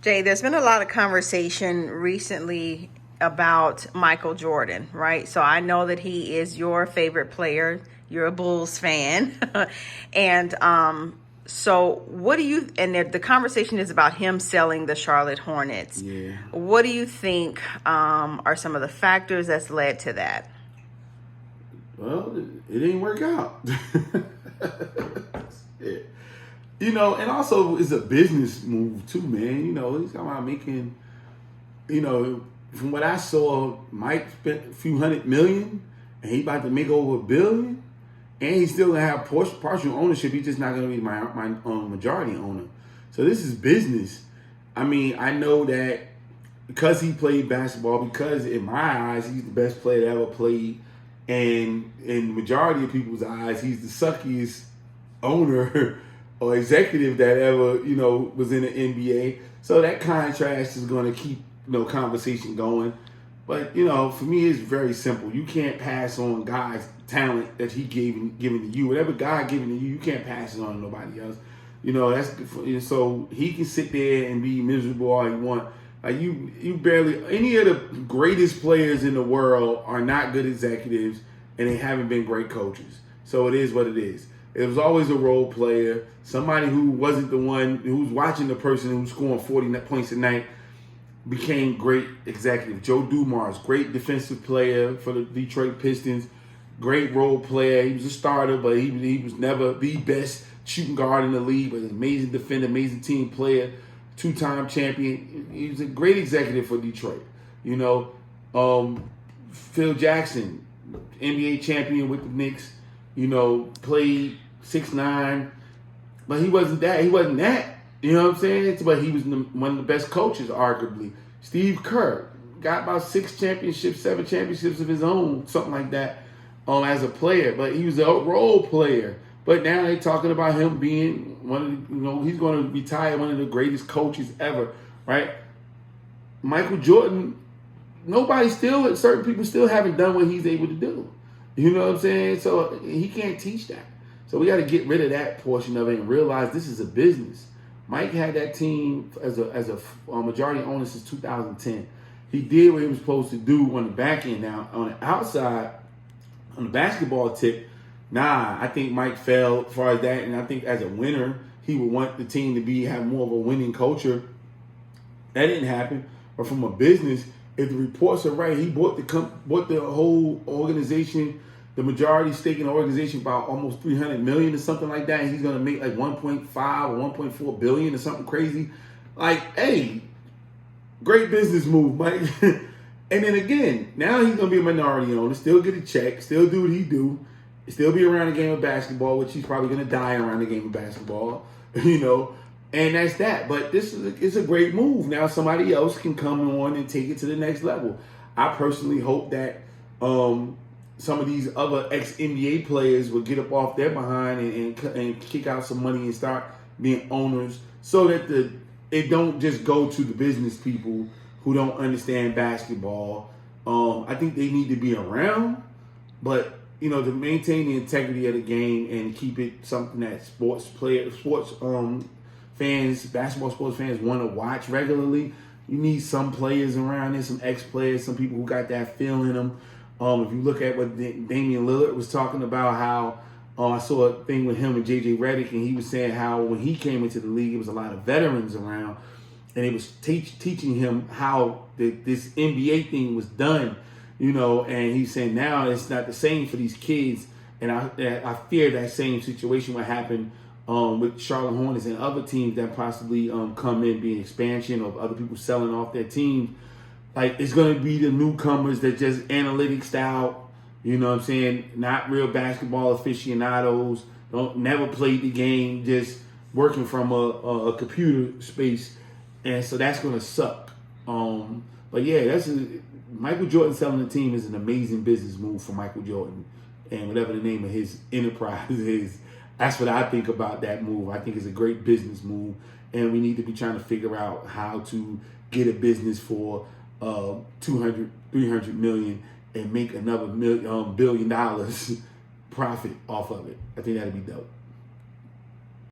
Jay, there's been a lot of conversation recently about Michael Jordan, right? So I know that he is your favorite player. You're a Bulls fan. and so what do you, and the conversation is about him selling the Charlotte Hornets. Yeah. What do you think are some of the factors that's led to that? Well, it didn't work out. Yeah. And also it's a business move too, man. He's talking about making, from what I saw, Mike spent a few hundred million and he about to make over $1 billion. And he's still gonna have partial ownership. He's just not gonna be my majority owner. So this is business. I mean, I know that because he played basketball, because in my eyes he's the best player that ever played, and in the majority of people's eyes he's the suckiest owner or executive that ever was in the NBA. So that contrast is going to keep conversation going. But for me, it's very simple. You can't pass on God's talent that He given to you. Whatever God given to you, you can't pass it on to nobody else. That's so He can sit there and be miserable all He want. Like you barely, any of the greatest players in the world are not good executives, and they haven't been great coaches. So it is what it is. It was always a role player, somebody who wasn't the one who's watching the person who's scoring 40 points a night became great executive. Joe Dumars, great defensive player for the Detroit Pistons, great role player. He was a starter, but he was never the best shooting guard in the league, but an amazing defender, amazing team player, two-time champion. He was a great executive for Detroit. Phil Jackson, NBA champion with the Knicks, played 6'9", but he wasn't that. He wasn't that. You know what I'm saying? But he was one of the best coaches, arguably. Steve Kerr got about 7 championships of his own, something like that, as a player. But he was a role player. But now they're talking about him being one of the, he's going to retire one of the greatest coaches ever, right? Michael Jordan, certain people still haven't done what he's able to do. You know what I'm saying? So he can't teach that. So we got to get rid of that portion of it and realize this is a business. Mike had that team as a majority owner since 2010. He did what he was supposed to do on the back end. Now, on the outside, on the basketball tip, I think Mike failed as far as that. And I think as a winner, he would want the team to have more of a winning culture. That didn't happen. But from a business, if the reports are right, he bought the whole organization, the majority stake in the organization, about almost $300 million or something like that. And he's going to make like 1.5 or 1.4 billion or something crazy. Like, hey, great business move, Mike. And then again, now he's going to be a minority owner, still get a check, still do what he do, still be around the game of basketball, which he's probably going to die around the game of basketball, And that's that. But this is a great move. Now somebody else can come on and take it to the next level. I personally hope that some of these other ex-NBA players will get up off their behind and kick out some money and start being owners, so that it don't just go to the business people who don't understand basketball. I think they need to be around, but to maintain the integrity of the game and keep it something that basketball sports fans want to watch regularly. You need some players around there, some ex-players, some people who got that feel in them. If you look at what Damian Lillard was talking about, how I saw a thing with him and J.J. Redick, and he was saying how when he came into the league, it was a lot of veterans around, and it was teaching him how this NBA thing was done, and he's saying now it's not the same for these kids, and I fear that same situation will happen with Charlotte Hornets and other teams that possibly come in, be an expansion of other people selling off their teams. Like, it's going to be the newcomers that just analytics out, not real basketball aficionados, never played the game, just working from a computer space. And so that's going to suck. But yeah, Michael Jordan selling the team is an amazing business move for Michael Jordan. And whatever the name of his enterprise is, that's what I think about that move. I think it's a great business move. And we need to be trying to figure out how to get a business for 200, 300 million and make another $1 billion profit off of it. I think that'd be dope.